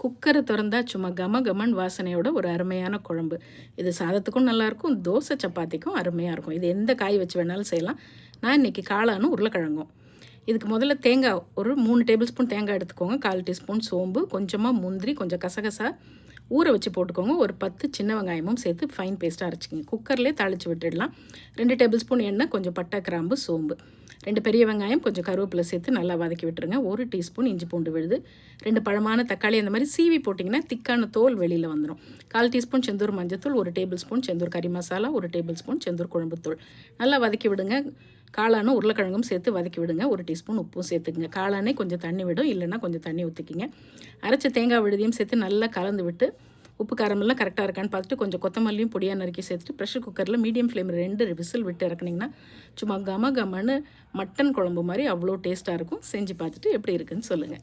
குக்கரை திறந்தா சும்மா கம கமன் வாசனையோட ஒரு அருமையான குழம்பு. இது சாதத்துக்கும் நல்லாயிருக்கும், தோசை சப்பாத்திக்கும் அருமையாக இருக்கும். இது எந்த காய் வச்சு வேணாலும் செய்யலாம். நான் இன்றைக்கி காளானும் உருளைக்கிழங்கும். இதுக்கு முதல்ல தேங்காய் ஒரு 3 டேபிள் ஸ்பூன் தேங்காய் எடுத்துக்கோங்க. 1/4 டீஸ்பூன் சோம்பு, கொஞ்சமாக முந்திரி, கொஞ்சம் கசகசா ஊற வச்சு போட்டுக்கோங்க. ஒரு 10 சின்ன வெங்காயமும் சேர்த்து ஃபைன் பேஸ்ட்டாக அரைச்சிக்கோங்க. குக்கர்லேயே தாளித்து விட்டுடலாம். 2 டேபிள் ஸ்பூன் எண்ணெய், கொஞ்சம் பட்டை, கிராம்பு, சோம்பு, 2 பெரிய வெங்காயம், கொஞ்சம் கருவேப்பிலை சேர்த்து நல்லா வதக்கி விட்டுருங்க. 1 டீஸ்பூன் இஞ்சி பூண்டு விழுது, 2 பழமான தக்காளி அந்த மாதிரி சீவி போட்டிங்கன்னா திக்கான தோல் வெளியில் வந்துடும். 1/4 டீஸ்பூன் செந்தூர் மஞ்சத்தூள், 1 டேபிள் ஸ்பூன் செந்தூர் கறி மசாலா, 1 டேபிள் ஸ்பூன் செந்தூர் குழம்புத்தூள் நல்லா வதக்கி விடுங்க. காளானும் உருளைக்கிழங்கும் சேர்த்து வதக்கி விடுங்க. 1 டீஸ்பூன் உப்பும் சேர்த்துக்குங்க. காளானே கொஞ்சம் தண்ணி விடும், இல்லைன்னா கொஞ்சம் தண்ணி ஊற்றிக்கிங்க. அரைச்ச தேங்காய் விழுதியும் சேர்த்து நல்லா கலந்து விட்டு உப்பு காரமெல்லாம் கரெக்டாக இருக்கான்னு பார்த்துட்டு கொஞ்சம் கொத்தமல்லியும் பொடியாக நறுக்கி சேர்த்துட்டு ப்ரெஷர் குக்கரில் மீடியம் ஃப்ளேம் 2 விசில் விட்டு இறக்குனிங்கன்னா சும்மா கம கமன்னு மட்டன் குழம்பு மாதிரி அவ்வளோ டேஸ்ட்டாக இருக்கும். செஞ்சு பார்த்துட்டு எப்படி இருக்குன்னு சொல்லுங்கள்.